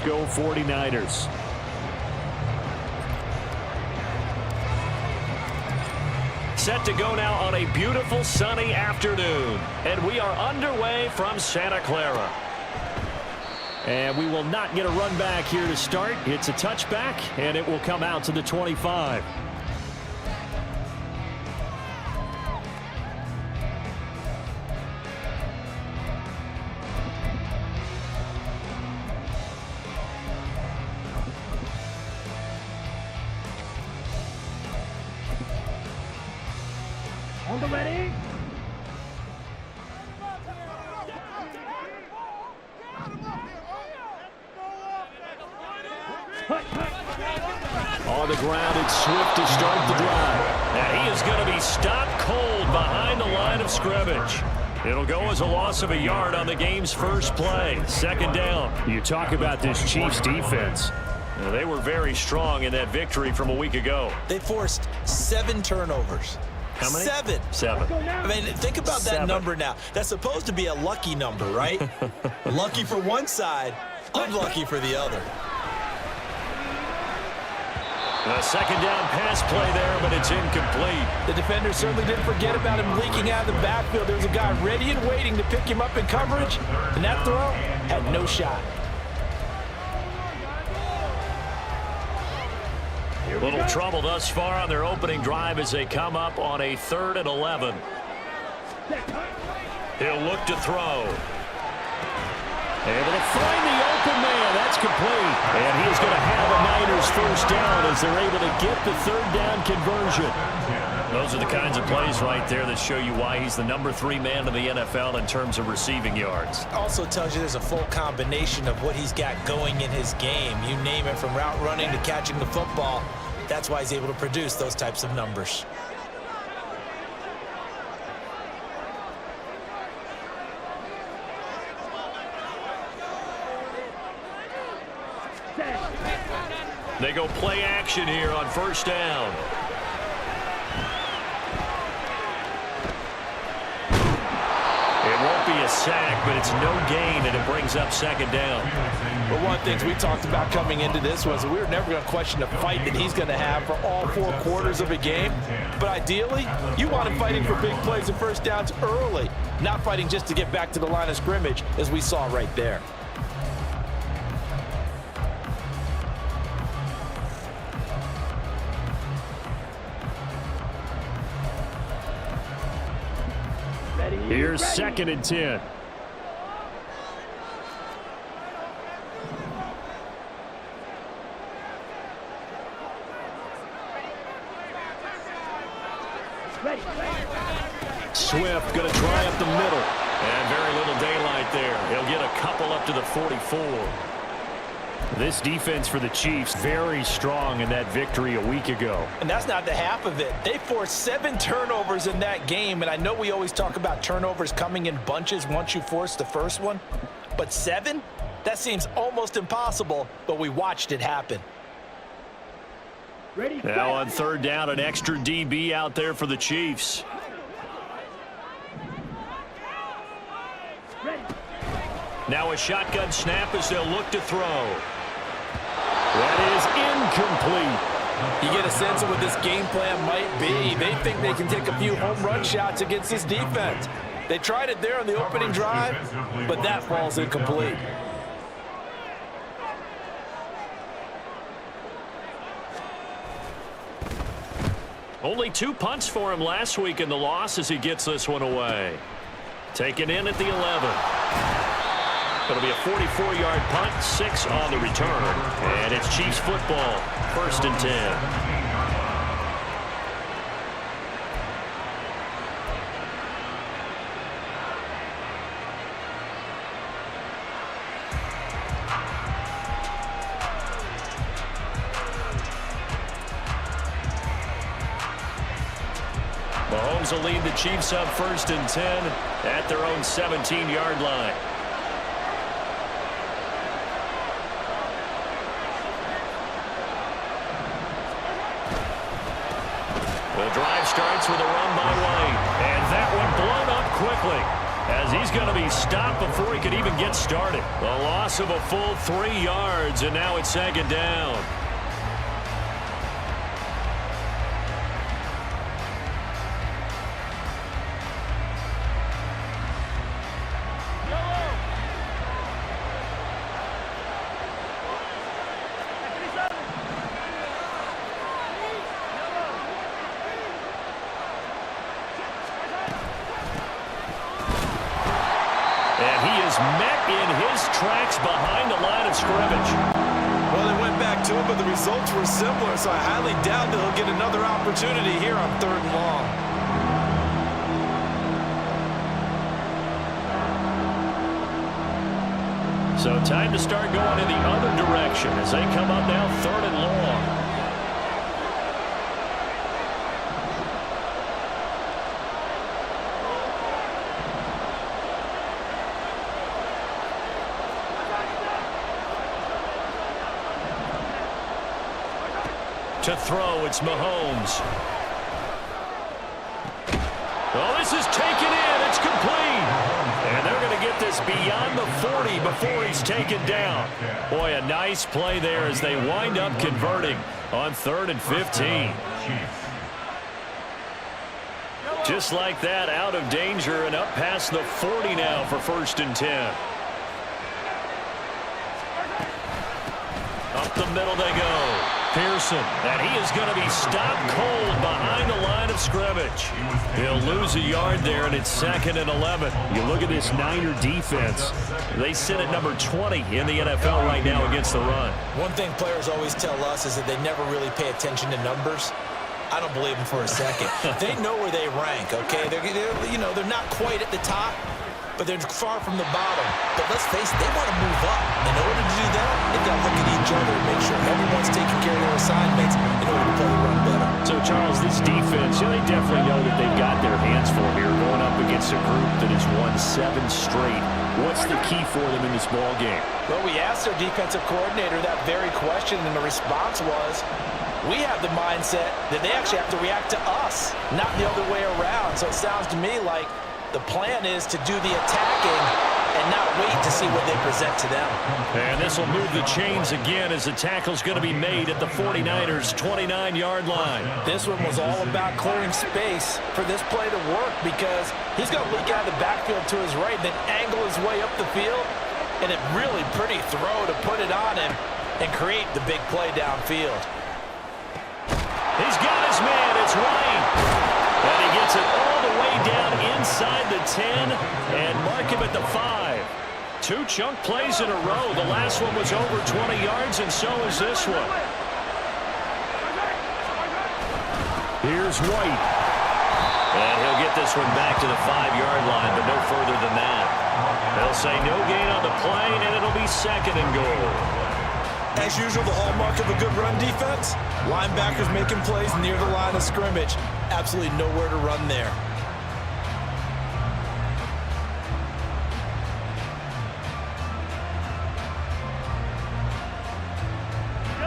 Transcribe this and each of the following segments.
go 49ers. Set to go now on a beautiful sunny afternoon. And we are underway from Santa Clara. And we will not get a run back here to start. It's a touchback, and it will come out to the 25. On the ready. On the ground, it's Swift to start the drive. And he is going to be stopped cold behind the line of scrimmage. It'll go as a loss of a yard on the game's first play. Second down. You talk about this Chiefs defense. They were very strong in that victory from a week ago. They forced 7 turnovers. How many? 7. 7. I mean, think about that number now. That's supposed to be a lucky number, right? Lucky for one side, unlucky for the other. A second down pass play there, but it's incomplete. The defender certainly didn't forget about him leaking out of the backfield. There was a guy ready and waiting to pick him up in coverage, and that throw had no shot. A little trouble thus far on their opening drive as they come up on a 3rd and 11. He'll look to throw. Able to find the open man. That's complete. And he's going to have a Niners first down as they're able to get the 3rd down conversion. Those are the kinds of plays right there that show you why he's the number 3 man in the NFL in terms of receiving yards. Also tells you there's a full combination of what he's got going in his game. You name it, from route running to catching the football. That's why he's able to produce those types of numbers. They go play action here on first down. It won't be a sack, but it's no gain, and it brings up second down. But one of the things we talked about coming into this was we were never going to question the fight that he's going to have for all 4 quarters of a game. But ideally, you want him fighting for big plays and first downs early, not fighting just to get back to the line of scrimmage, as we saw right there. Here's 2nd and 10. Swift going to try up the middle. And very little daylight there. He'll get a couple up to the 44. This defense for the Chiefs, very strong in that victory a week ago. And that's not the half of it. They forced 7 turnovers in that game, and I know we always talk about turnovers coming in bunches once you force the first one, but 7? That seems almost impossible, but we watched it happen. Now on 3rd down, an extra DB out there for the Chiefs. Now a shotgun snap as they'll look to throw. That is incomplete. You get a sense of what this game plan might be. They think they can take a few home run shots against this defense. They tried it there on the opening drive, but that falls incomplete. Only 2 punts for him last week in the loss as he gets this one away. Taken in at the 11. It'll be a 44-yard punt, 6 on the return. And it's Chiefs football, 1st and 10. Mahomes will lead the Chiefs up 1st and 10 at their own 17-yard line. The drive starts with a run by White, and that one blown up quickly. as he's going to be stopped before he could even get started. A loss of a full 3 yards, and now it's second down. Met in his tracks behind the line of scrimmage. Well, they went back to it, but the results were similar, so I highly doubt that he'll get another opportunity here on 3rd and long. So time to start going in the other direction as they come up now 3rd and long. To throw, it's Mahomes. Oh, this is taken in. It's complete. And they're going to get this beyond the 40 before he's taken down. Boy, a nice play there as they wind up converting on 3rd and 15. Just like that, out of danger and up past the 40 now for 1st and 10. Up the middle they go. Pearson, and he is going to be stopped cold behind the line of scrimmage. He'll lose a yard there, and it's 2nd and 11. You look at this Niner defense. They sit at number 20 in the NFL right now against the run. One thing players always tell us is that they never really pay attention to numbers. I don't believe them for a second. They know where they rank, okay? They're not quite at the top, but they're far from the bottom. But let's face it, they want to move up. In order to do that, they've got to look at each other and make sure everyone's taking care of their assignments in order to play the run better. So, Charles, this defense, they definitely know that they've got their hands full here going up against a group that has won 7 straight. What's the key for them in this ball game? Well, we asked their defensive coordinator that very question, and the response was, we have the mindset that they actually have to react to us, not the other way around. So it sounds to me like the plan is to do the attacking and not wait to see what they present to them. And this will move the chains again as the tackle's going to be made at the 49ers' 29-yard line. This one was all about clearing space for this play to work because he's going to leak out of the backfield to his right, then angle his way up the field, and a really pretty throw to put it on him and create the big play downfield. He's got his man. It's White. And he gets it all the way down inside the 10 and mark him at the 5. 2 chunk plays in a row. The last one was over 20 yards, and so is this one. Here's White. And he'll get this one back to the 5-yard line, but no further than that. They'll say no gain on the play, and it'll be 2nd and goal. As usual, the hallmark of a good run defense, linebackers making plays near the line of scrimmage. Absolutely nowhere to run there.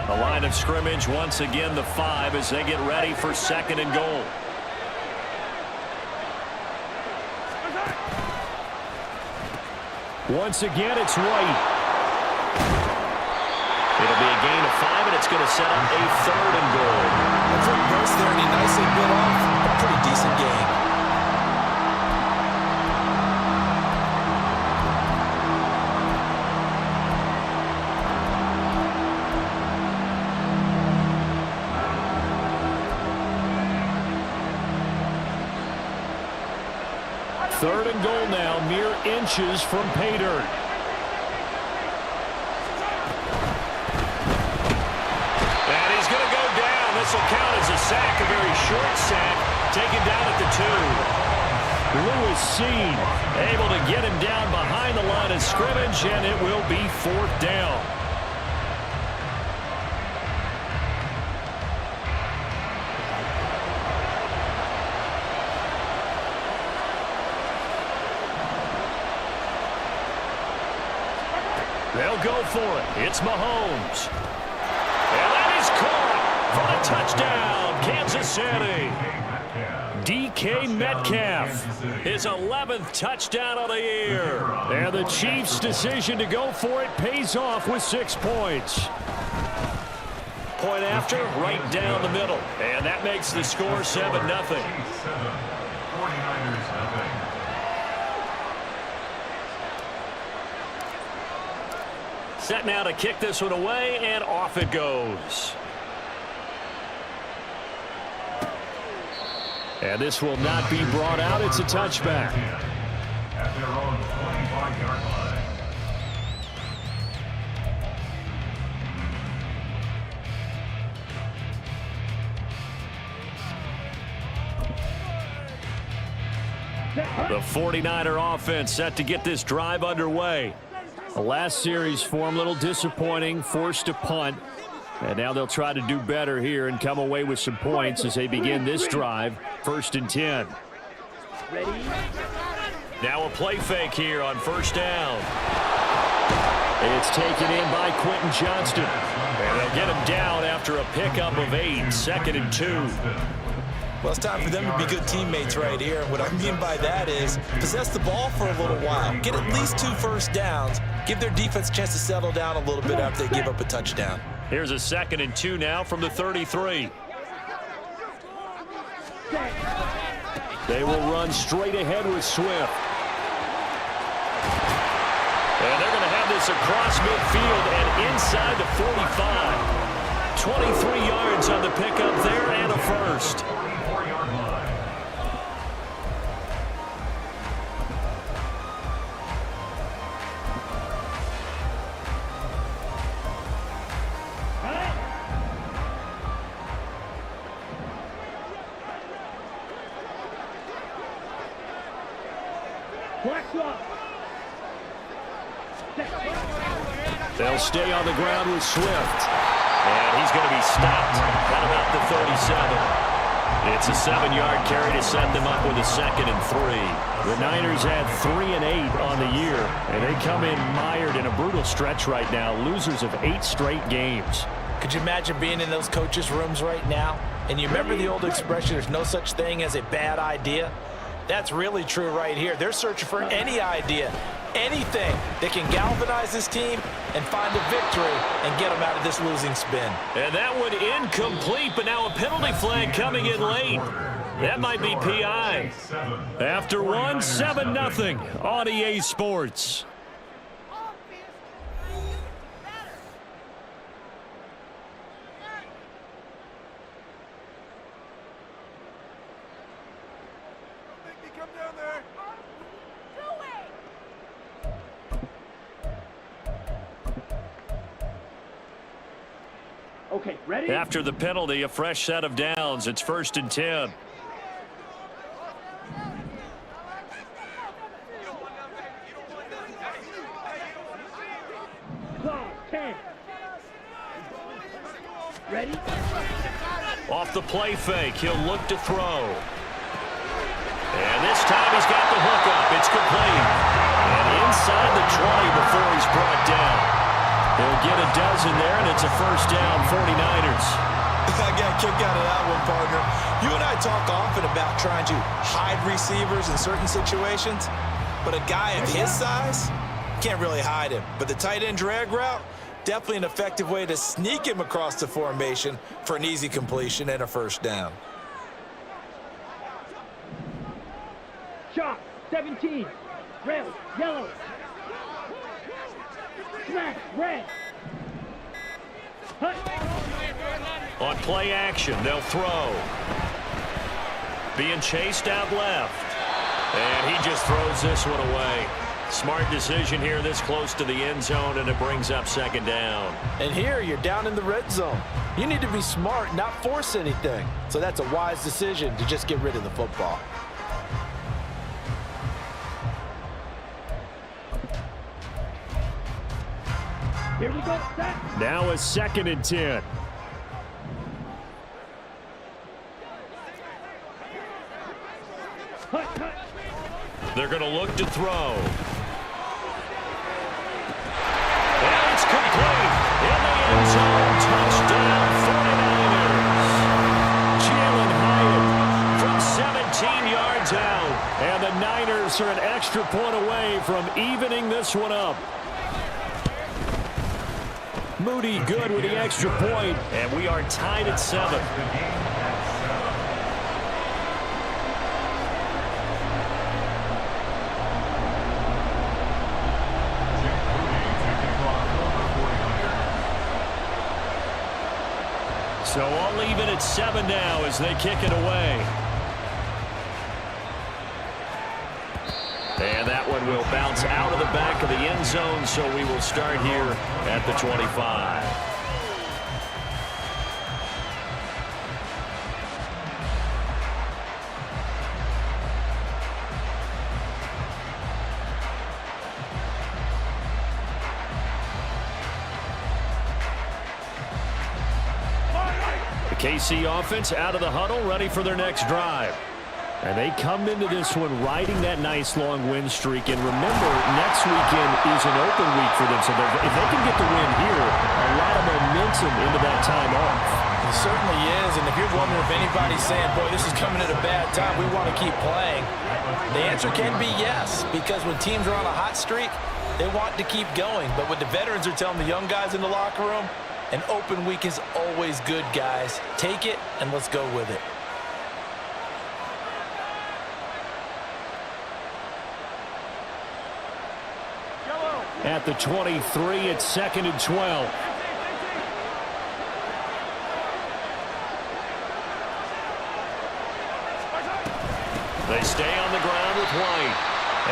The line of scrimmage, once again, the 5 as they get ready for 2nd and goal. Once again, it's White. It'll be a gain of 5, and it's going to set up a 3rd and goal. A quick burst there, and he nicely bit off a pretty decent gain. Third and goal now, mere inches from pay dirt. This will count as a sack, a very short sack, taken down at the 2. Lewis Seen able to get him down behind the line of scrimmage, and it will be 4th down. They'll go for it. It's Mahomes. And that is caught. For a touchdown, Kansas City. DK Metcalf. His 11th touchdown of the year. And the Chiefs' decision to go for it pays off with 6 points. Point after, right down the middle. And that makes the score 7-0. Set now to kick this one away, and off it goes. And this will not be brought out. It's a touchback. At their own 25-yard line. The 49er offense set to get this drive underway. The last series form a little disappointing, forced to punt. And now they'll try to do better here and come away with some points as they begin this drive, 1st and 10. Ready? Now a play fake here on 1st down. It's taken in by Quentin Johnston. And they'll get him down after a pickup of 8, 2nd and 2. Well, it's time for them to be good teammates right here. And what I mean by that is possess the ball for a little while. Get at least 2 first downs. Give their defense a chance to settle down a little bit after they give up a touchdown. Here's a 2nd and 2 now from the 33. They will run straight ahead with Swift. And they're going to have this across midfield and inside the 45. 23 yards on the pickup there and a first. They'll stay on the ground with Swift. And he's going to be stopped at about the 37. It's a 7-yard carry to set them up with a 2nd and 3. The Niners had 3 and 8 on the year, and they come in mired in a brutal stretch right now, losers of 8 straight games. Could you imagine being in those coaches' rooms right now? And you remember the old expression, there's no such thing as a bad idea? That's really true right here. They're searching for any idea, anything that can galvanize this team and find a victory and get them out of this losing spin. And that one incomplete, but now a penalty flag coming in late. That might be PI. After 1, 7-0 on EA Sports. Okay, ready? After the penalty, a fresh set of downs. It's 1st and 10. Ready? Off the play fake, he'll look to throw. And this time he's got the hook up. It's complete. And inside the 20 before he's brought down. He'll get a dozen there, and it's a 1st down, 49ers. I got a kick out of that one, partner. You and I talk often about trying to hide receivers in certain situations, but a guy of his size can't really hide him. But the tight end drag route, definitely an effective way to sneak him across the formation for an easy completion and a 1st down. Shot, 17. Rail, yellow. Smash, red. On play action, they'll throw. Being chased out left. And he just throws this one away. Smart decision here this close to the end zone, and it brings up 2nd down. And here you're down in the red zone. You need to be smart, not force anything. So that's a wise decision to just get rid of the football. Here we go, set. Now a 2nd and 10. They're going to look to throw. And it's complete. In the end zone. Touchdown, 49ers. Jalen Hyatt from Dallas are an extra point away from evening this one up. Moody good with the extra point, and we are tied at 7. So all even at 7 now as they kick it away. And that one will bounce out of the back of the end zone, so we will start here at the 25. The KC offense out of the huddle, ready for their next drive. And they come into this one riding that nice long win streak. And remember, next weekend is an open week for them. So if they can get the win here, a lot of momentum into that time off. It certainly is. And if you're wondering if anybody's saying, boy, this is coming at a bad time, we want to keep playing, the answer can be yes. Because when teams are on a hot streak, they want to keep going. But what the veterans are telling the young guys in the locker room, an open week is always good, guys. Take it and let's go with it. At the 23, it's 2nd and 12. They stay on the ground with White.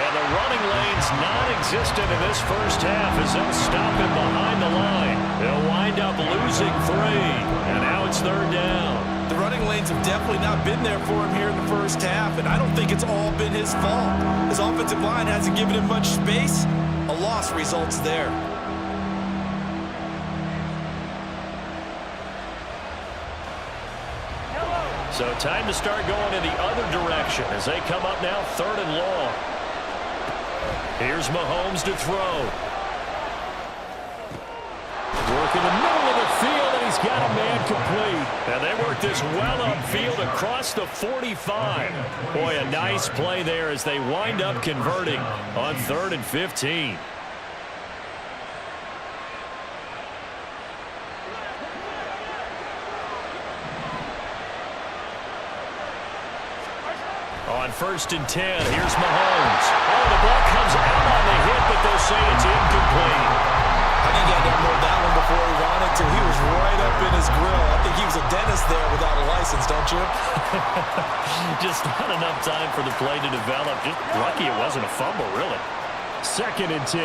And the running lane's non-existent in this first half as they'll stop him behind the line. They'll wind up losing 3. And now it's 3rd down. The running lanes have definitely not been there for him here in the first half, and I don't think it's all been his fault. His offensive line hasn't given him much space. A loss results there. So time to start going in the other direction as they come up now 3rd and long. Here's Mahomes to throw. Work in the middle of the field, and he's got a man complete. And they work this well upfield across the 45. Boy, a nice play there as they wind up converting on 3rd and 15. On 1st and 10, here's Mahomes. Oh, the ball comes out on the hit, but they'll say it's incomplete. I think I downloaded that one before he wanted to. He was right up in his grill. I think he was a dentist there without a license, don't you? Just not enough time for the play to develop. Just lucky it wasn't a fumble, really. 2nd and 10.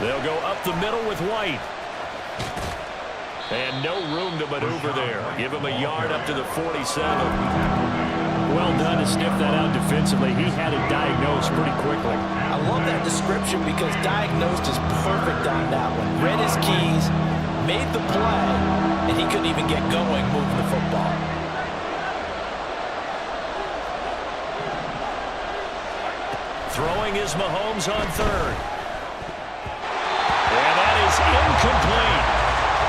They'll go up the middle with White. And no room to maneuver there. Give him a yard up to the 47. Well done to sniff that out defensively. He had it diagnosed pretty quickly. I love that description because diagnosed is perfect on that one. Read his keys, made the play, and he couldn't even get going moving the football. Throwing is Mahomes on 3rd. And that is incomplete.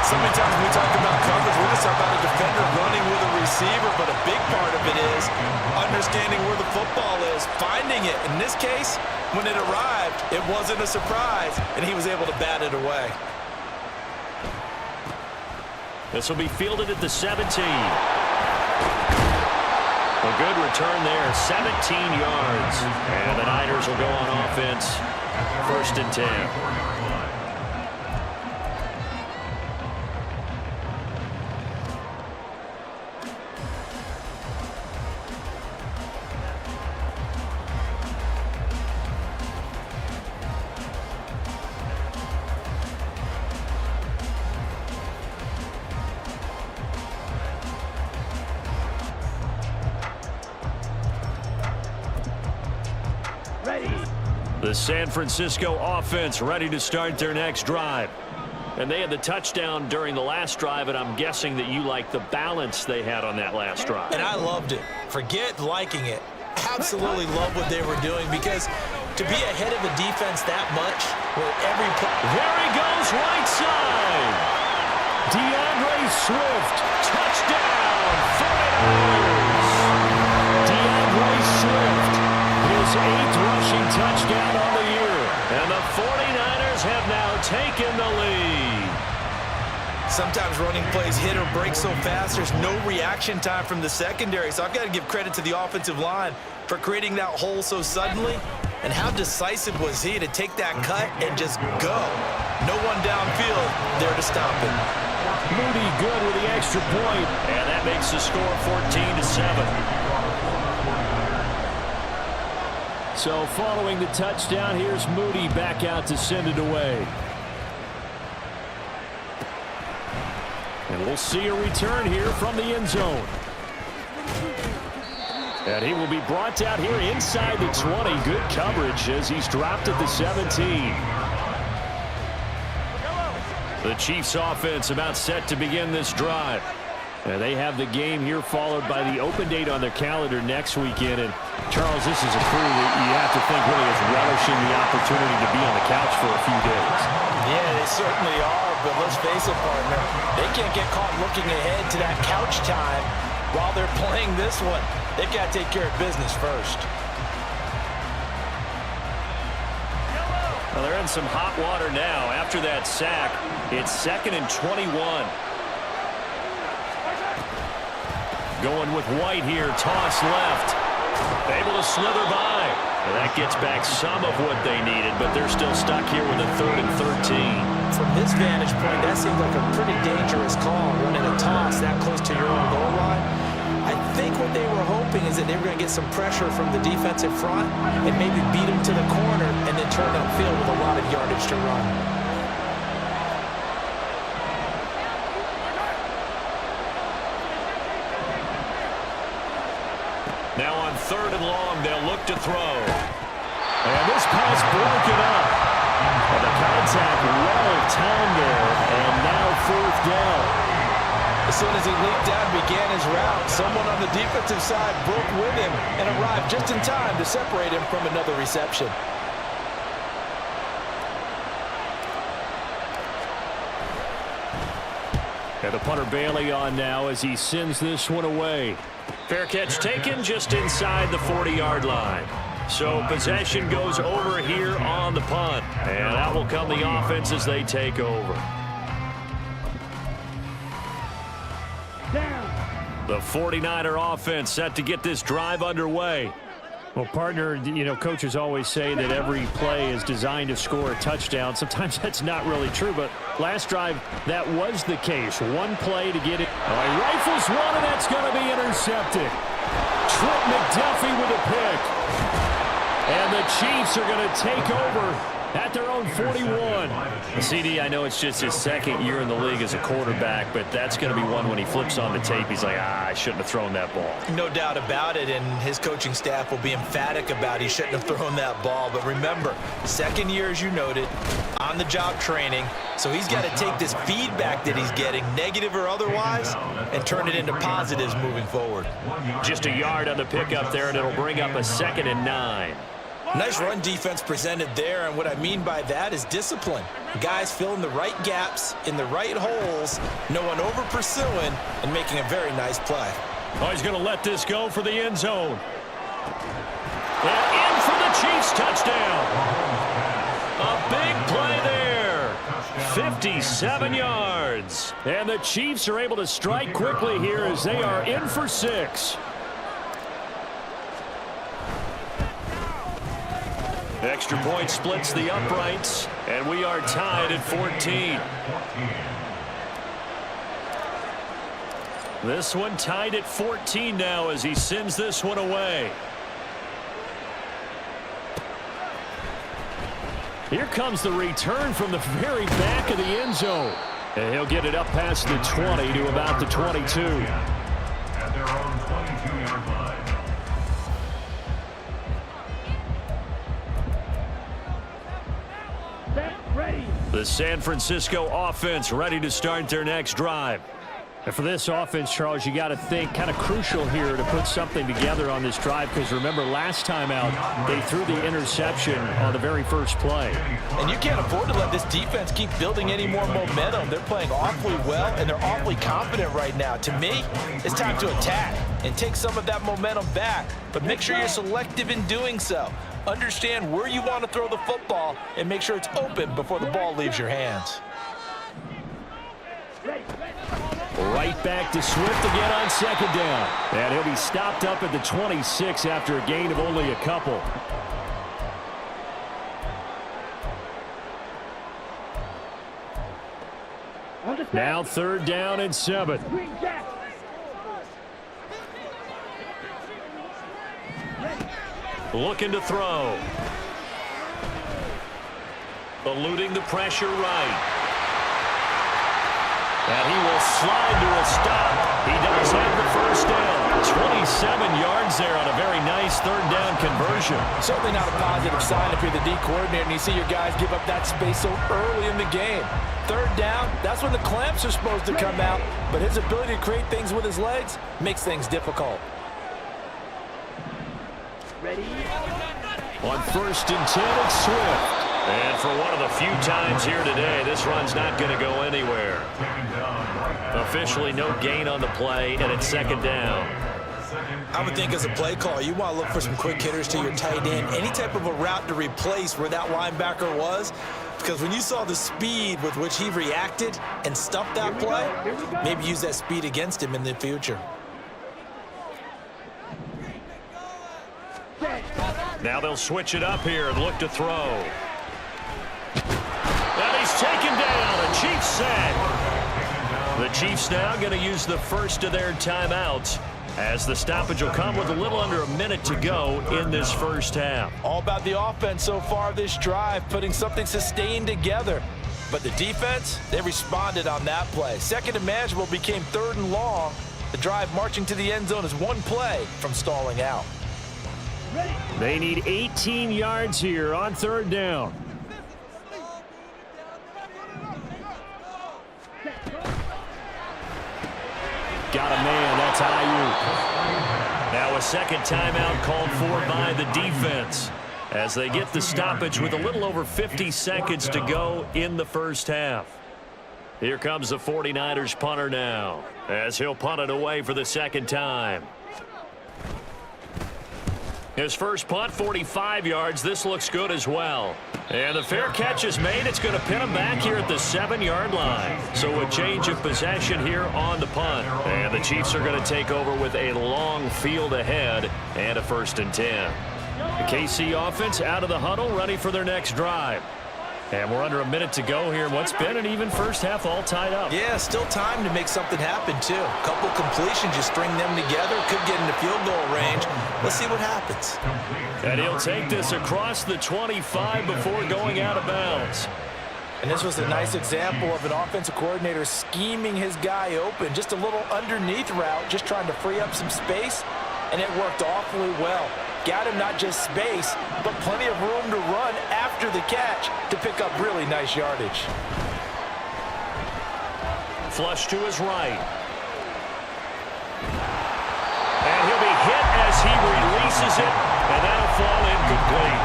So many times when we talk about coverage, we're just talking about a defender running with a receiver, but a big part of it is understanding where the football is, finding it. In this case, when it arrived, it wasn't a surprise, and he was able to bat it away. This will be fielded at the 17. A good return there, 17 yards. And the Niners will go on offense, 1st and 10. The San Francisco offense ready to start their next drive. And they had the touchdown during the last drive, and I'm guessing that you like the balance they had on that last drive. And I loved it. Forget liking it. Absolutely love what they were doing, because to be ahead of a defense that much, where every play... There he goes, right side. DeAndre Swift, touchdown, 49ers. his 8th rushing touchdown on the year. And the 49ers have now taken the lead. Sometimes running plays hit or break so fast, there's no reaction time from the secondary. So I've got to give credit to the offensive line for creating that hole so suddenly. And how decisive was he to take that cut and just go? No one downfield there to stop him. Moody good with the extra point. And that makes the score 14-7. So following the touchdown, here's Moody back out to send it away. And we'll see a return here from the end zone. And he will be brought out here inside the 20. Good coverage as he's dropped at the 17. The Chiefs offense about set to begin this drive. And they have the game here followed by the open date on their calendar next weekend. And Charles, this is a crew that you have to think really is relishing the opportunity to be on the couch for a few days. Yeah, they certainly are. But let's face it, partner, they can't get caught looking ahead to that couch time while they're playing this one. They've got to take care of business first. Well, they're in some hot water now. After that sack, it's 2nd and 21. Going with White here, toss left. Able to slither by. And that gets back some of what they needed, but they're still stuck here with a 3rd and 13. From this vantage point, that seems like a pretty dangerous call, running a toss that close to your own goal line. I think what they were hoping is that they were going to get some pressure from the defensive front and maybe beat them to the corner and then turn upfield with a lot of yardage to run. Now on 3rd and long, they'll look to throw. And this pass broken up. And the contact well-timed there, and now 4th down. As soon as he leaped down and began his route, someone on the defensive side broke with him and arrived just in time to separate him from another reception. And the punter Bailey on now as he sends this one away. Fair catch taken just inside the 40-yard line. So possession goes over here on the punt. And out will come the offense as they take over. Down. The 49er offense set to get this drive underway. Well, partner, you know, coaches always say that every play is designed to score a touchdown. Sometimes that's not really true, but last drive, that was the case. One play to get it. Oh, he rifles one, and that's going to be intercepted. Trent McDuffie with a pick. And the Chiefs are going to take over at their own 41. CD, I know it's just his 2nd year in the league as a quarterback, but that's going to be one when he flips on the tape. He's like, I shouldn't have thrown that ball. No doubt about it, and his coaching staff will be emphatic about he shouldn't have thrown that ball. But remember, 2nd year, as you noted, on-the-job training, so he's got to take this feedback that he's getting, negative or otherwise, and turn it into positives moving forward. Just a yard on the pickup there, and it'll bring up a 2nd and 9. Nice run defense presented there, and what I mean by that is discipline. Guys filling the right gaps in the right holes, no one over-pursuing, and making a very nice play. Oh, he's going to let this go for the end zone. And in for the Chiefs touchdown. A big play there. 57 yards. And the Chiefs are able to strike quickly here as they are in for 6. Extra point splits the uprights, and we are tied at 14. This one tied at 14 now as he sends this one away. Here comes the return from the very back of the end zone. And he'll get it up past the 20 to about the 22. At their own 22-yard line. Set. Ready. The San Francisco offense ready to start their next drive. And for this offense, Charles, you got to think kind of crucial here to put something together on this drive, because remember last time out they threw the interception on the very first play. And you can't afford to let this defense keep building any more momentum. They're playing awfully well, and they're awfully confident right now. To me, it's time to attack and take some of that momentum back, but make sure you're selective in doing so. Understand where you want to throw the football and make sure it's open before the ball leaves your hands. Right back to Swift again on second down. And he'll be stopped up at the 26 after a gain of only a couple. Now 3rd down and 7. Looking to throw. Eluding the pressure right. And he will slide to a stop. He does have the first down. 27 yards there on a very nice 3rd down conversion. Certainly not a positive sign if you're the D coordinator and you see your guys give up that space so early in the game. 3rd down, that's when the clamps are supposed to come out, but his ability to create things with his legs makes things difficult. Ready? On 1st and 10, it's Swift. And for one of the few times here today, this run's not going to go anywhere. Officially no gain on the play, and it's 2nd down. I would think as a play call, you want to look for some quick hitters to your tight end. Any type of a route to replace where that linebacker was. Because when you saw the speed with which he reacted and stuffed that play, maybe use that speed against him in the future. Now they'll switch it up here and look to throw. And he's taken down. A Chiefs sack. The Chiefs now going to use the first of their timeouts, as the stoppage will come with a little under a minute to go in this first half. All about the offense so far this drive, putting something sustained together. But the defense, they responded on that play. 2nd and manageable became 3rd and long. The drive marching to the end zone is one play from stalling out. They need 18 yards here on 3rd down. Got a man. That's Ayuk. Now a 2nd timeout called for by the defense, as they get the stoppage with a little over 50 seconds to go in the first half. Here comes the 49ers punter now, as he'll punt it away for the 2nd time. His first punt, 45 yards. This looks good as well. And the fair catch is made. It's going to pin him back here at the 7-yard line. So a change of possession here on the punt. And the Chiefs are going to take over with a long field ahead and a 1st and 10. The KC offense out of the huddle, ready for their next drive. And we're under a minute to go here. What's been an even first half, all tied up. Yeah, still time to make something happen, too. A couple completions, you string them together, could get into field goal range. Let's see what happens. And he'll take this across the 25 before going out of bounds. And this was a nice example of an offensive coordinator scheming his guy open. Just a little underneath route, just trying to free up some space, and it worked awfully well. Got him not just space, but plenty of room to run after the catch to pick up really nice yardage. Flush to his right. And he'll be hit as he releases it, and that'll fall incomplete.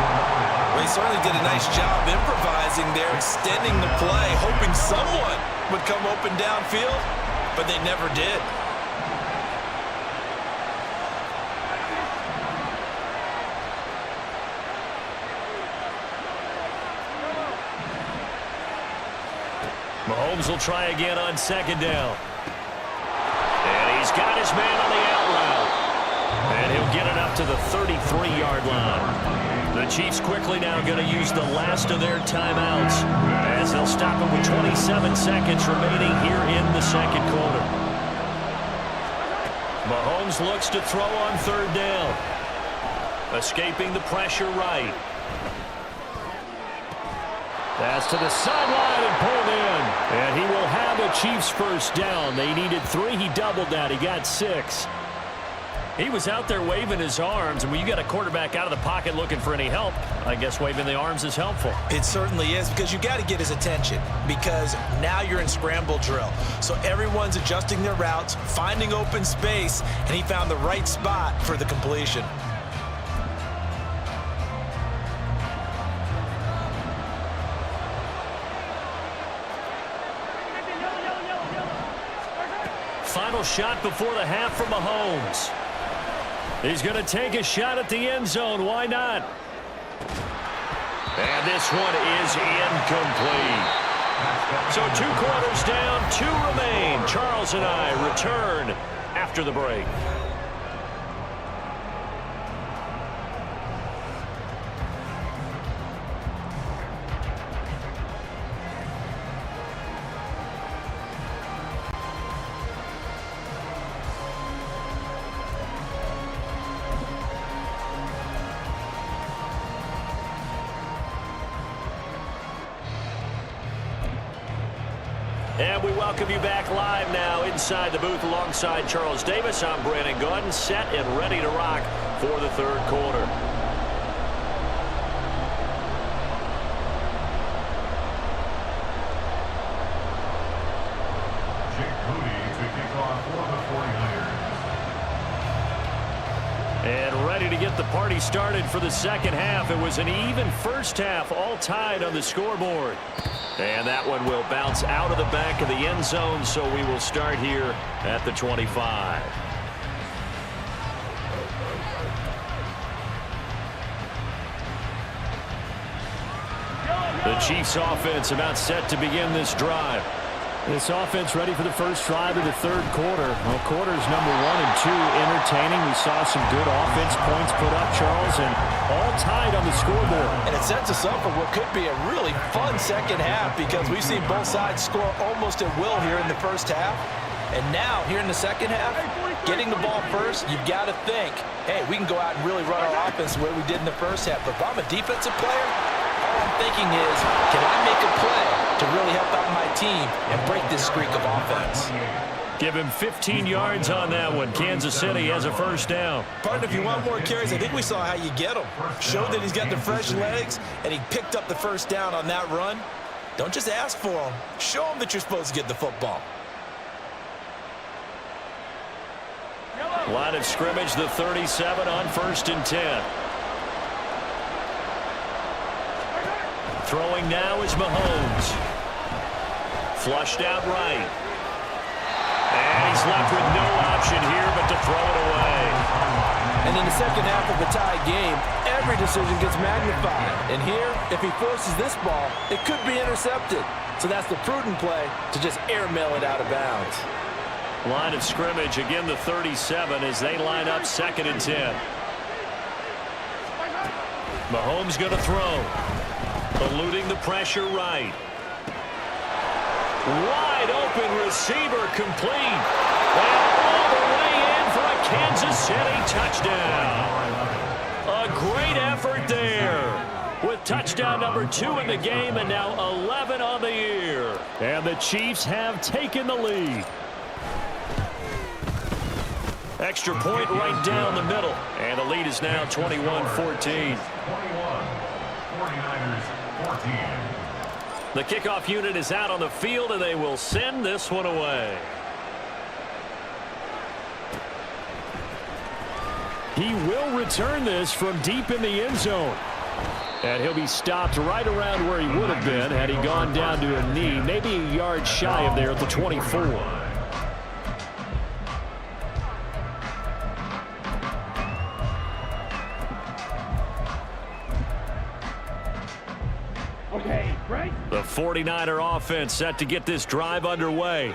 Well, he certainly did a nice job improvising there, extending the play, hoping someone would come open downfield, but they never did. Mahomes will try again on 2nd down. And he's got his man on the out route. And he'll get it up to the 33-yard line. The Chiefs quickly now going to use the last of their timeouts, as they'll stop him with 27 seconds remaining here in the 2nd quarter. Mahomes looks to throw on 3rd down. Escaping the pressure right. That's to the sideline and pulled in. And he will have a Chiefs first down. They needed 3. He doubled that. He got 6. He was out there waving his arms, and when you got a quarterback out of the pocket looking for any help, I guess waving the arms is helpful. It certainly is, because you got to get his attention, because now you're in scramble drill. So everyone's adjusting their routes, finding open space, and he found the right spot for the completion. Final shot before the half from Mahomes. He's going to take a shot at the end zone. Why not? And this one is incomplete. So 2 quarters down, 2 remain. Charles and I return after the break. And we welcome you back live now inside the booth alongside Charles Davis. I'm Brandon Gordon, set and ready to rock for the third quarter. And ready to get the party started for the second half. It was an even first half, all tied on the scoreboard. And that one will bounce out of the back of the end zone, so we will start here at the 25. The Chiefs offense about set to begin this drive. This offense ready for the first drive of the third quarter. Well, quarters number 1 and 2 entertaining. We saw some good offense points put up, Charles, and all tied on the scoreboard. And it sets us up for what could be a really fun second half, because we've seen both sides score almost at will here in the first half. And now, here in the second half, getting the ball first, you've got to think, hey, we can go out and really run our offense the way we did in the first half. But if I'm a defensive player, all I'm thinking is, can I make a play to really help out my team and break this streak of offense? Give him 15 yards on that one. Kansas City has a first down. Partner, if you want more carries, I think we saw how you get him. Showed that he's got the fresh legs, and he picked up the first down on that run. Don't just ask for him. Show him that you're supposed to get the football. Line of scrimmage, the 37 on 1st and 10. Throwing now is Mahomes. Flushed out right. And he's left with no option here but to throw it away. And in the second half of the tie game, every decision gets magnified. And here, if he forces this ball, it could be intercepted. So that's the prudent play, to just airmail it out of bounds. Line of scrimmage, again the 37 as they line up 2nd and 10. Mahomes going to throw. Eluding the pressure right. Wide open receiver complete. And all the way in for a Kansas City touchdown. A great effort there. With touchdown number 2 in the game and now 11 on the year. And the Chiefs have taken the lead. Extra point right down the middle. And the lead is now 21-14. 49ers 14. The kickoff unit is out on the field, and they will send this one away. He will return this from deep in the end zone. And he'll be stopped right around where he would have been had he gone down to a knee, maybe a yard shy of there at the 24. The 49er offense set to get this drive underway.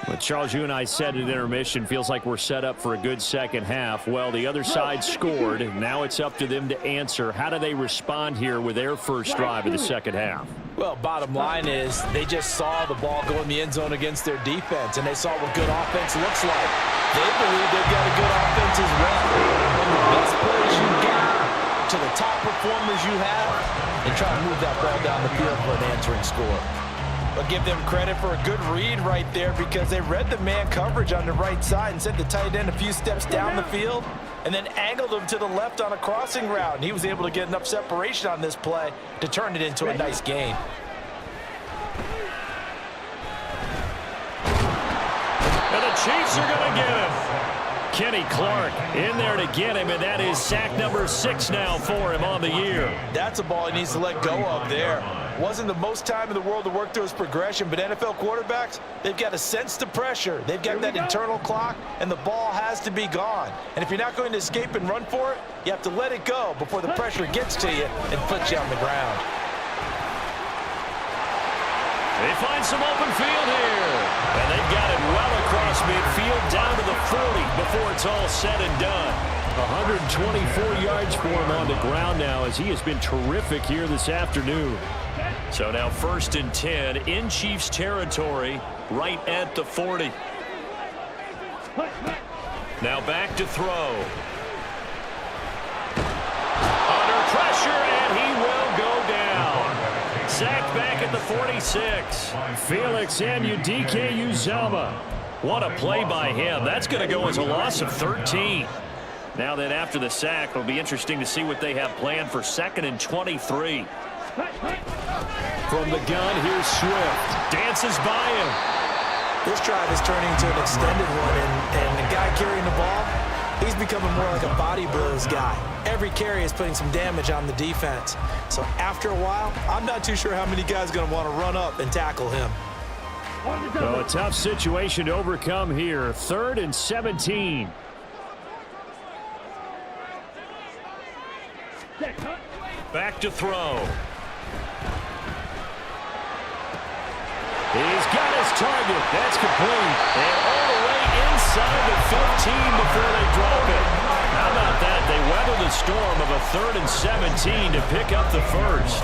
But Charles, you and I said at intermission, feels like we're set up for a good second half. Well, the other side scored. Now it's up to them to answer. How do they respond here with their first drive of the second half? Well, bottom line is they just saw the ball go in the end zone against their defense, and they saw what good offense looks like. They believe they've got a good offense as well. From the best players you got to the top performers you have, and try to move that ball down the field for an answering score. I'll give them credit for a good read right there because they read the man coverage on the right side and sent the tight end a few steps down the field and then angled him to the left on a crossing route. And he was able to get enough separation on this play to turn it into a nice gain. And the Chiefs are going to get him. Kenny Clark in there to get him, and that is sack number 6 now for him on the year. That's a ball he needs to let go of there. Wasn't the most time in the world to work through his progression, but NFL quarterbacks, they've got to sense the pressure. They've got that internal clock, and the ball has to be gone. And if you're not going to escape and run for it, you have to let it go before the pressure gets to you and puts you on the ground. They find some open field here. And they've got it well across midfield down to the 40 before it's all said and done. 124 yards for him on the ground now as he has been terrific here this afternoon. So now 1st and 10 in Chiefs territory right at the 40. Now back to throw. Under pressure, and he will go down. Sacked back at the 46. Felix Anudike-Uzomah. What a play by him. That's going to go as a loss of 13. Now that after the sack, it'll be interesting to see what they have planned for 2nd and 23. From the gun, here's Swift. Dances by him. This drive is turning into an extended one, and the guy carrying the ball, he's becoming more like a body blows guy. Every carry is putting some damage on the defense. So after a while, I'm not too sure how many guys are going to want to run up and tackle him. So a tough situation to overcome here. 3rd and 17. Back to throw. He's got his target. That's complete. And all the way inside the 15 before they drop it. How about that? They weather the storm of a 3rd and 17 to pick up the first.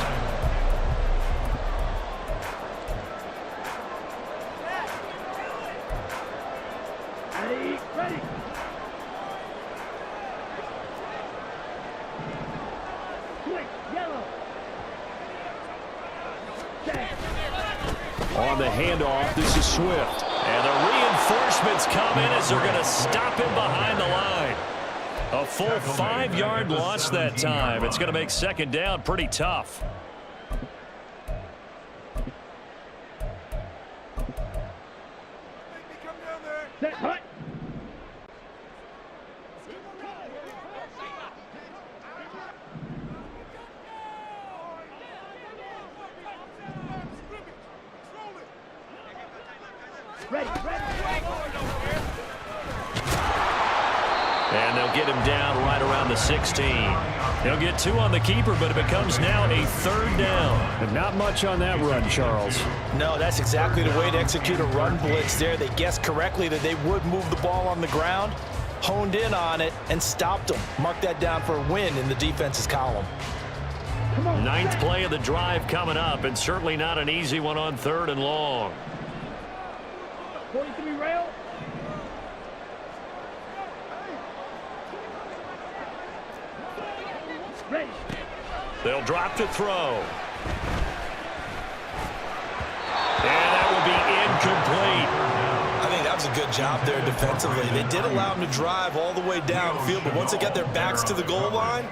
Ready. Switch, yellow. On the handoff, this is Swift. And the reinforcements come in as they're going to stop him behind the line. A full 5-yard loss that time. It's going to make 2nd down pretty tough. Set, hut. Ready. And they'll get him down right around the 16. He'll get 2 on the keeper, but it becomes now a 3rd down. But not much on that run, Charles. No, that's exactly the way to execute a run blitz there. They guessed correctly that they would move the ball on the ground, honed in on it, and stopped them. Mark that down for a win in the defense's column. 9th play of the drive coming up, and certainly not an easy one on 3rd and long. 43 rail. Ready. They'll drop to throw. And that will be incomplete. I think that was a good job there defensively. They did allow him to drive all the way downfield, but once they got their backs to the goal line,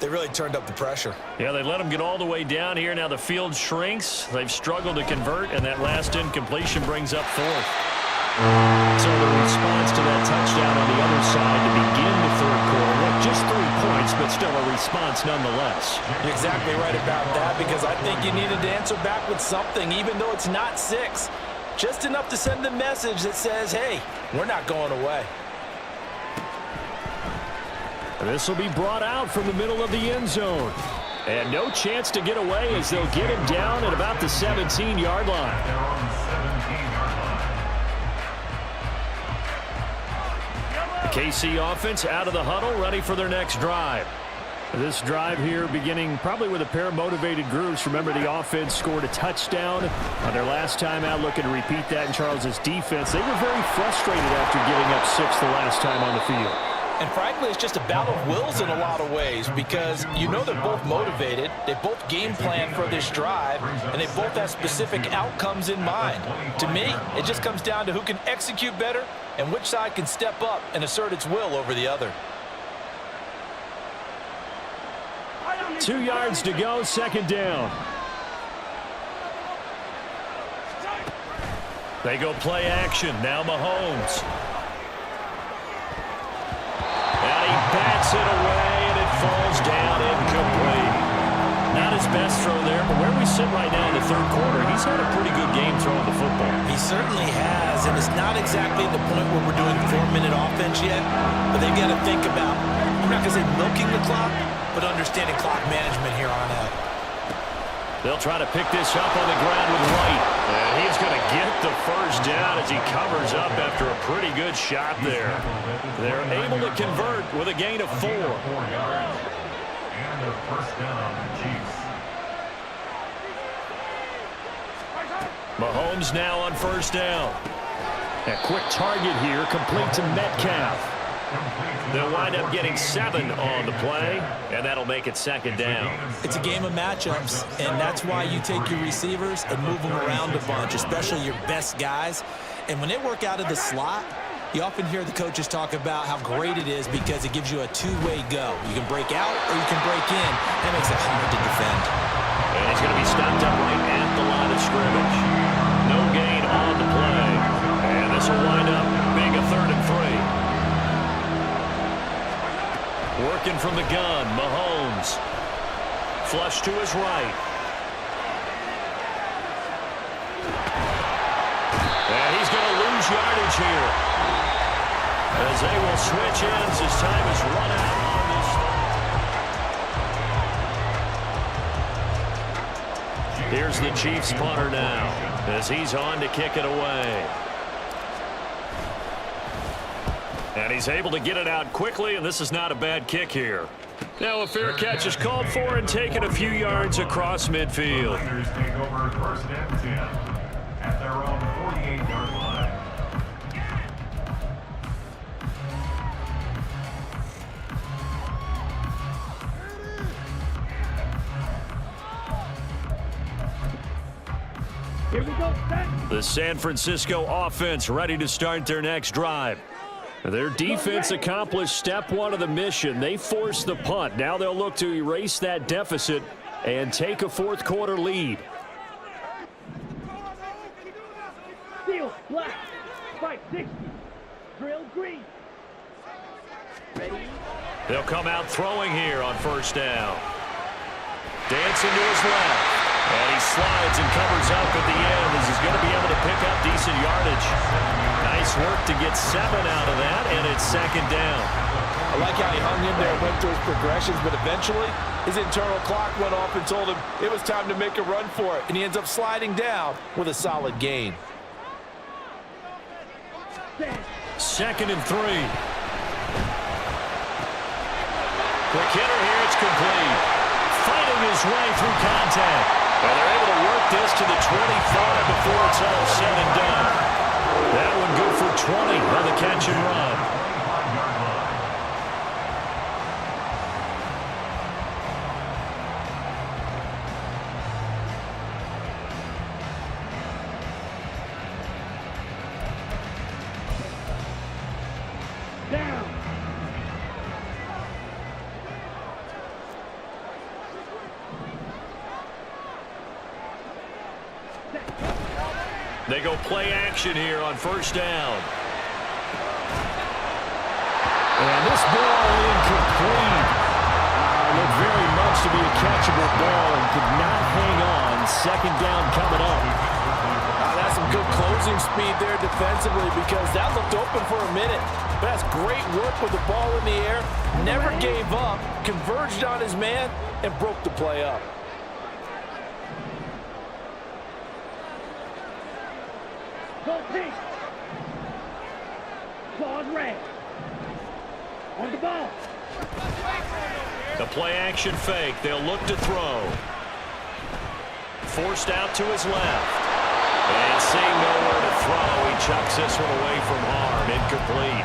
they really turned up the pressure. Yeah, they let him get all the way down here. Now the field shrinks. They've struggled to convert, and that last incompletion brings up 4th. So the response to that touchdown on the other side to begin the 3rd quarter. Look, just 3 points, but still a response nonetheless. You're exactly right about that because I think you needed to answer back with something, even though it's not 6. Just enough to send a message that says, hey, we're not going away. This will be brought out from the middle of the end zone. And no chance to get away as they'll get him down at about the 17-yard line. They're on the 17-yard line. KC offense out of the huddle, ready for their next drive. This drive here beginning probably with a pair of motivated groups. Remember, the offense scored a touchdown on their last time out, looking to repeat that in Charles's defense. They were very frustrated after giving up 6 the last time on the field. And frankly, it's just a battle of wills in a lot of ways because you know they're both motivated, they both game plan for this drive, and they both have specific outcomes in mind. To me, it just comes down to who can execute better and which side can step up and assert its will over the other. 2 yards to go, second down. They go play action. Now Mahomes. And he bats it away, and it falls down incomplete. Not his best throw there, but where we sit right now in the third quarter, he's had a pretty good game throwing the football. He certainly has, and it's not exactly the point where we're doing 4-minute offense yet, but they've got to think about, I'm not going to say milking the clock, but understanding clock management here on out. They'll try to pick this up on the ground with White. And he's going to get the first down as he covers up after a pretty good shot there. They're able to convert with a gain of 4. 4 yards. And a first down, Chiefs. Mahomes now on first down. A quick target here, complete to Metcalf. They'll wind up getting 7 on the play, and that'll make it second down. It's a game of matchups, and that's why you take your receivers and move them around a bunch, especially your best guys. And when they work out of the slot, you often hear the coaches talk about how great it is because it gives you a two-way go. You can break out or you can break in. That makes it hard to defend. And he's going to be stopped up right at the line of scrimmage. No gain on the play. And this will wind up being a 3rd and 3. Working from the gun, Mahomes. Flush to his right. And he's going to lose yardage here, as they will switch ends as time is run out on this. Here's the Chiefs punter now, as he's on to kick it away. And he's able to get it out quickly, and this is not a bad kick here. Now a fair catch is called for and taken a few yards across midfield. Niners take over first and 10 at their own 48-yard line. Here we go, set. The San Francisco offense ready to start their next drive. Their defense accomplished step 1 of the mission. They forced the punt. Now they'll look to erase that deficit and take a fourth quarter lead. Steel, black. Spike, 60. Drill, green. Ready? They'll come out throwing here on first down. Dancing to his left. And he slides and covers up at the end as he's going to be able to pick up decent yardage. Nice work to get 7 out of that, and it's second down. I like how he hung in there and went through his progressions, but eventually his internal clock went off and told him it was time to make a run for it, and he ends up sliding down with a solid gain. Second and 3. Quick hitter here, it's complete. Fighting his way through contact. And they're able to work this to the 25 before it's all said and done. That one good for 20 on the catch and run. Down. They go play action here on first down. And this ball incomplete. Looked very much to be a catchable ball and could not hang on. Second down coming up. That's some good closing speed there defensively because that looked open for a minute. But that's great work with the ball in the air. Never gave up, converged on his man, and broke the play up. Go pink. Claws red. On the ball. The play action fake. They'll look to throw. Forced out to his left. And seeing nowhere to throw, he chucks this one away from harm. Incomplete.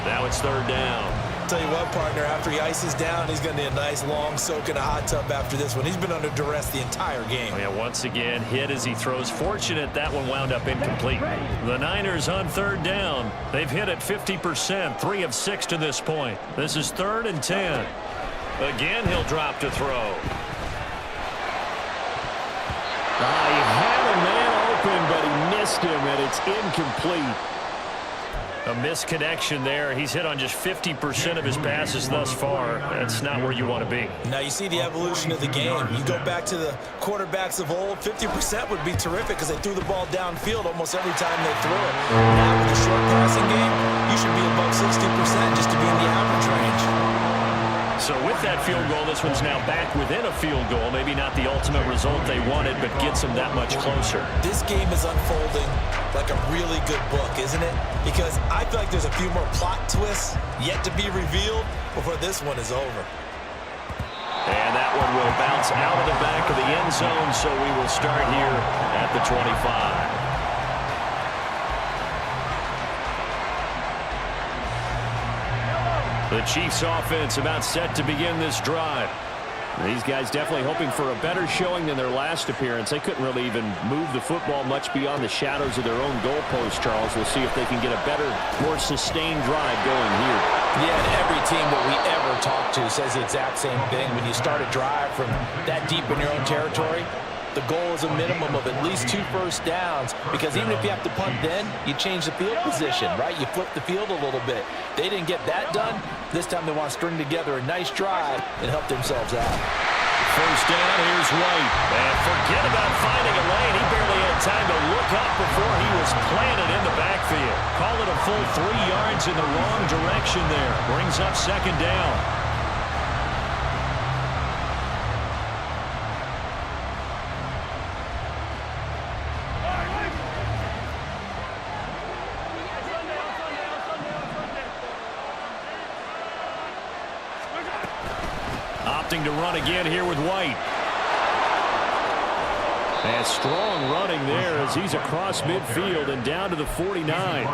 Now it's third down. tell you what, partner, after he ices down, he's going to need a nice long soak in a hot tub after this one. He's been under duress the entire game. Oh, yeah, once again, hit as he throws. Fortunate that one wound up incomplete. The Niners on third down. They've hit at 50%, 3 of 6 to this point. This is 3rd and 10. Again, he'll drop to throw. He had a man open, but he missed him, and it's incomplete. A misconnection there. He's hit on just 50% of his passes thus far. That's not where you want to be. Now you see the evolution of the game. You go back to the quarterbacks of old, 50% would be terrific because they threw the ball downfield almost every time they threw it. Now with the short passing game, you should be above 60% just to be in the average range. So with that field goal, this one's now back within a field goal. Maybe not the ultimate result they wanted, but gets them that much closer. This game is unfolding like a really good book, isn't it? Because I feel like there's a few more plot twists yet to be revealed before this one is over. And that one will bounce out of the back of the end zone, so we will start here at the 25. The Chiefs offense about set to begin this drive. These guys definitely hoping for a better showing than their last appearance. They couldn't really even move the football much beyond the shadows of their own goalpost, Charles. We'll see if they can get a better, more sustained drive going here. Yeah, and every team that we ever talk to says the exact same thing. When you start a drive from that deep in your own territory, the goal is a minimum of at least 2 first downs, because even if you have to punt then, you change the field position, right? You flip the field a little bit. They didn't get that done. This time they want to string together a nice drive and help themselves out. First down, here's White. And forget about finding a lane. He barely had time to look up before he was planted in the backfield. Call it a full 3 yards in the wrong direction there. Brings up 2nd down. Opting to run again here with White. And strong running there as he's across midfield and down to the 49.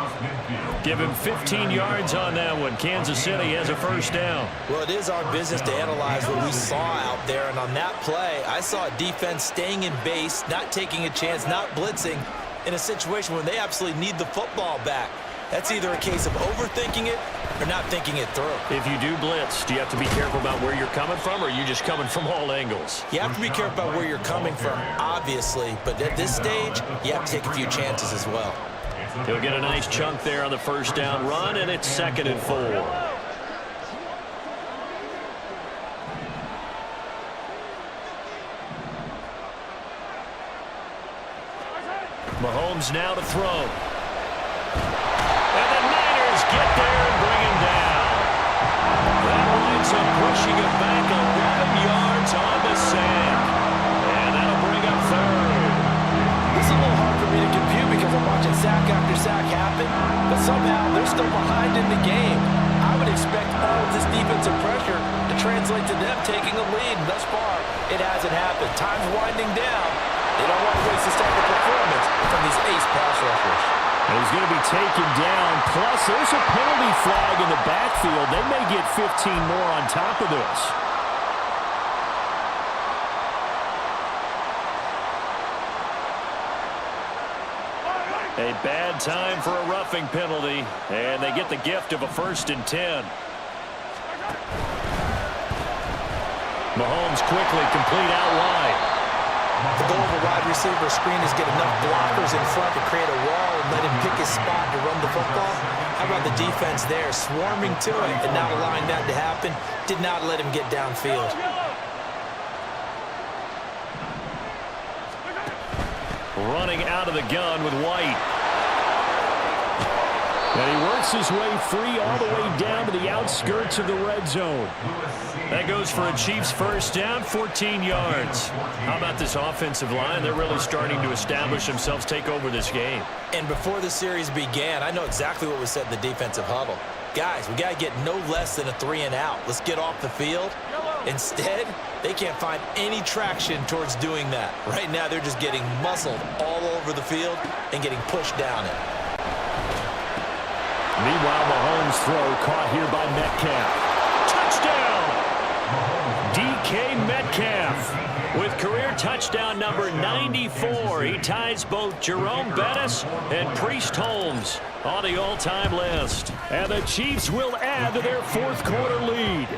Give him 15 yards on that one. Kansas City has a first down. Well, it is our business to analyze what we saw out there, and on that play, I saw a defense staying in base, not taking a chance, not blitzing, in a situation where they absolutely need the football back. That's either a case of overthinking it or not thinking it through. If you do blitz, do you have to be careful about where you're coming from, or are you just coming from all angles? You have to be careful about where you're coming from, obviously, but at this stage, you have to take a few chances as well. He'll get a nice chunk there on the first down run, and it's 2nd and 4. Mahomes now to throw. And the Niners get there and bring him down. That winds up pushing it back 11 yards on the sand. And that'll bring up 3rd. This is a little hard for me to compute because I'm watching sack after sack happen, but somehow they're still behind in the game. I would expect all of this defensive pressure to translate to them taking a lead. Thus far, it hasn't happened. Time's winding down. They don't want to waste this type of performance from these ace pass rushers. He's going to be taken down. Plus, there's a penalty flag in the backfield. They may get 15 more on top of this. A bad time for a roughing penalty, and they get the gift of a 1st and 10. Mahomes quickly complete out wide. The goal of a wide receiver screen is get enough blockers in front to create a wall and let him pick his spot to run the football. How about the defense there, swarming to it and not allowing that to happen? Did not let him get downfield. Running out of the gun with White. And he works his way free all the way down to the outskirts of the red zone. That goes for a Chiefs first down, 14 yards. How about this offensive line? They're really starting to establish themselves, take over this game. And before the series began, I know exactly what was said in the defensive huddle. Guys, we got to get no less than a 3 and out. Let's get off the field. Instead, they can't find any traction towards doing that. Right now, they're just getting muscled all over the field and getting pushed down it. Meanwhile, Mahomes' throw caught here by Metcalf. DK Metcalf with career touchdown number 94. He ties both Jerome Bettis and Priest Holmes on the all-time list. And the Chiefs will add to their fourth quarter lead.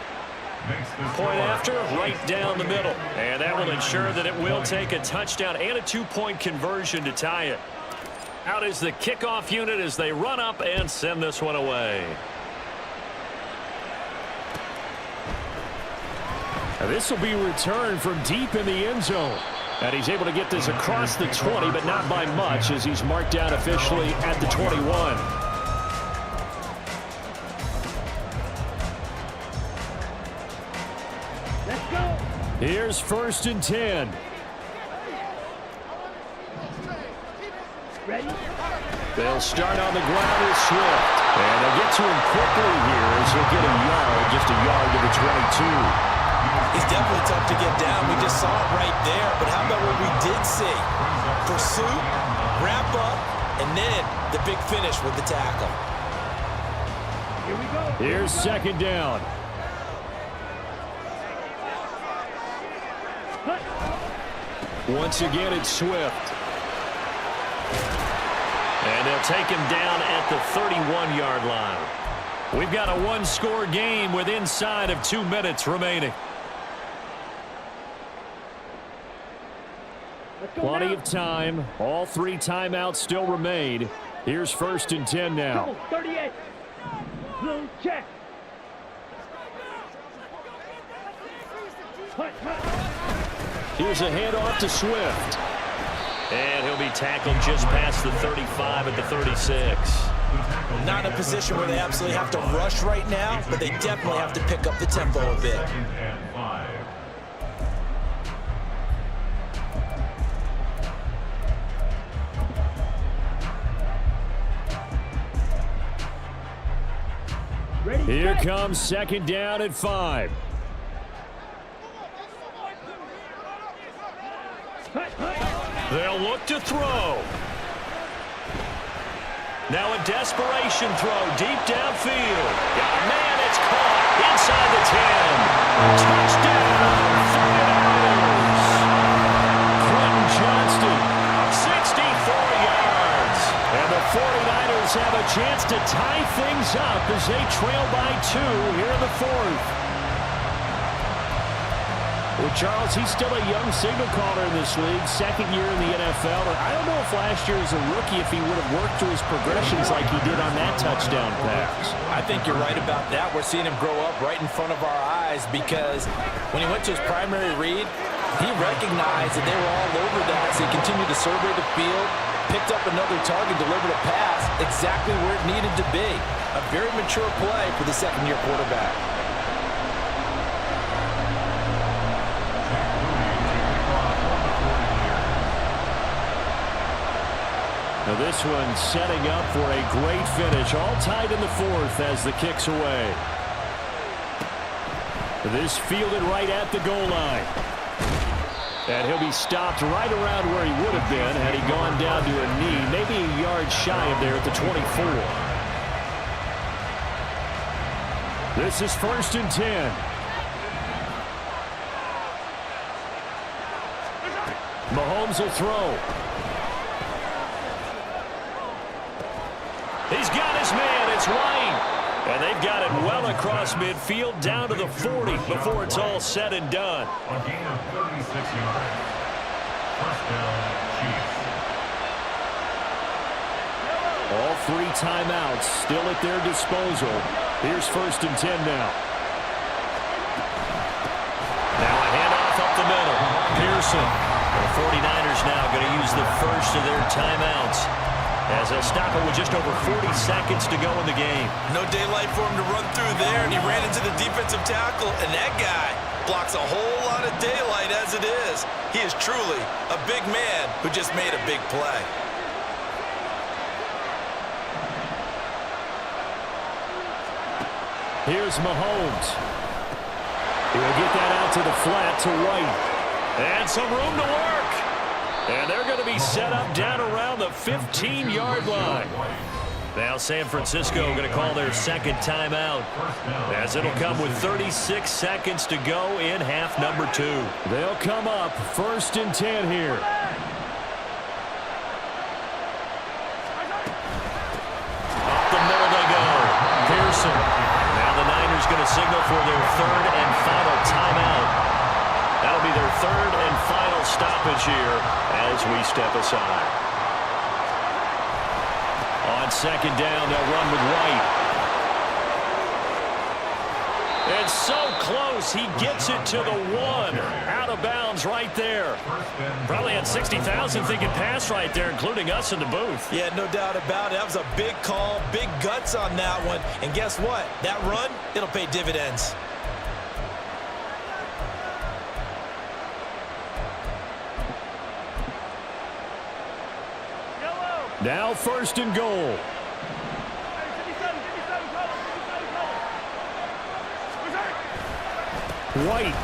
Point after, right down the middle. And that will ensure that it will take a touchdown and a two-point conversion to tie it. Out is the kickoff unit as they run up and send this one away. This will be returned from deep in the end zone. And he's able to get this across the 20, but not by much as he's marked down officially at the 21. Let's go. Here's 1st and 10. Ready? They'll start on the ground with Swift. And they'll get to him quickly here as he'll get a yard, just a yard to the 22. He's definitely tough to get down. We just saw it right there. But how about what we did see? Pursuit, wrap up, and then the big finish with the tackle. Here we go. Here's 2nd down. Cut. Once again, it's Swift. And they'll take him down at the 31-yard line. We've got a one-score game with inside of 2 minutes remaining. Let's go Plenty now. of time. All 3 timeouts still remain. Here's 1st and 10 now. Double 38. Blue check. Cut. Here's a handoff to Swift. And he'll be tackled just past the 35 at the 36. Not in a position where they absolutely have to rush right now, but they definitely have to pick up the tempo a bit. Ready? Here set. comes 2nd down at 5. Cut. They'll look to throw. Now a desperation throw deep downfield. Got a man, it's caught inside the 10. Touchdown, 49ers. Quentin Johnston, 64 yards. And the 49ers have a chance to tie things up as they trail by 2 here in the 4th. Well, Charles, he's still a young signal caller in this league, 2nd year in the NFL. And I don't know if last year as a rookie, if he would have worked through his progressions like he did on that touchdown pass. I think you're right about that. We're seeing him grow up right in front of our eyes because when he went to his primary read, he recognized that they were all over that, so he continued to survey the field, picked up another target, delivered a pass exactly where it needed to be. A very mature play for the 2nd-year quarterback. Now this one setting up for a great finish. All tied in the 4th as the kick's away. This fielded right at the goal line. And he'll be stopped right around where he would have been had he gone down to a knee, maybe a yard shy of there at the 24. This is 1st and 10. Mahomes will throw. He's got his man. It's White. And they've got it well across midfield down to the 40 before it's all said and done. A gain of 36 yards. First down, Chiefs. All 3 timeouts still at their disposal. Here's 1st and 10 now. Now a handoff up the middle. Pearson. The 49ers now going to use the first of their timeouts as they'll stop it with just over 40 seconds to go in the game. No daylight for him to run through there, and he ran into the defensive tackle, and that guy blocks a whole lot of daylight as it is. He is truly a big man who just made a big play. Here's Mahomes. He'll get that out to the flat to White. And some room to work. And they're going to be set up down around the 15-yard line. Now San Francisco going to call their second timeout, as it'll come with 36 seconds to go in half number 2. They'll come up 1st and 10 here. Up the middle they go. Pearson. Now the Niners going to signal for their 3rd and final timeout. That'll be their 3rd and final stoppage here as we step aside. On 2nd down, they'll run with White. It's so close. He gets it to the 1. Out of bounds right there. Probably had 60,000 thinking pass right there, including us in the booth. Yeah, no doubt about it. That was a big call, big guts on that one. And guess what? That run, it'll pay dividends. Now 1st and goal. White.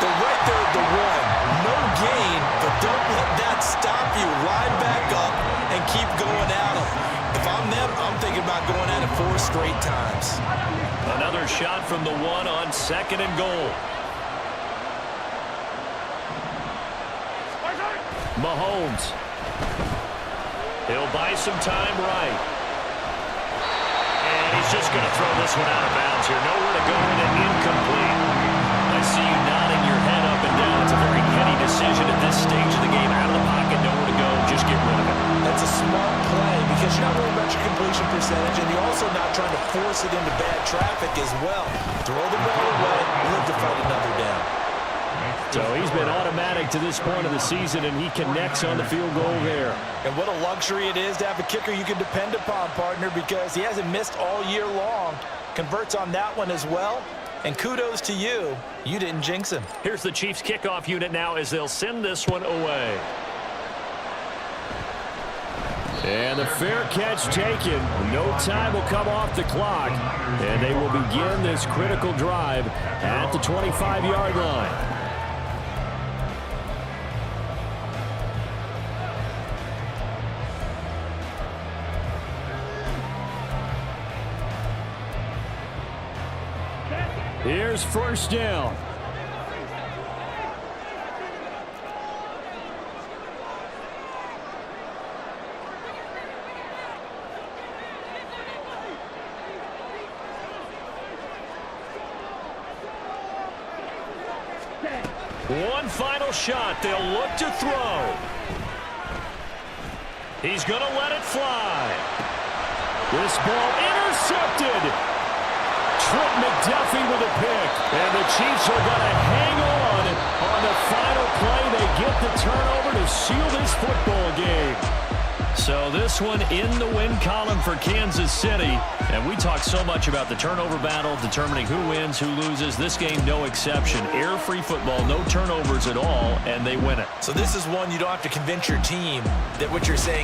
They're right there at the 1. No gain, but don't let that stop you. Ride back up and keep going at them. If I'm them, I'm thinking about going at it 4 straight times. Another shot from the 1 on 2nd and goal. Mahomes. He'll buy some time right. And he's just going to throw this one out of bounds here. Nowhere to go with it, incomplete. I see you nodding your head up and down. It's a very heady decision at this stage of the game. Out of the pocket, nowhere to go. Just get rid of it. That's a smart play because you're not worried about your completion percentage, and you're also not trying to force it into bad traffic as well. Throw the ball away, live to fight another down. So he's been automatic to this point of the season, and he connects on the field goal there. And what a luxury it is to have a kicker you can depend upon, partner, because he hasn't missed all year long. Converts on that one as well. And kudos to you. You didn't jinx him. Here's the Chiefs kickoff unit now as they'll send this one away. And the fair catch taken. No time will come off the clock. And they will begin this critical drive at the 25-yard line. Here's 1st down. One final shot. They'll look to throw. He's going to let it fly. This ball intercepted. Trent McDuffie with a pick. And the Chiefs are going to hang on the final play. They get the turnover to seal this football game. So this one in the win column for Kansas City. And we talk so much about the turnover battle, determining who wins, who loses. This game, no exception. Air-free football, no turnovers at all, and they win it. So this is one you don't have to convince your team that what you're saying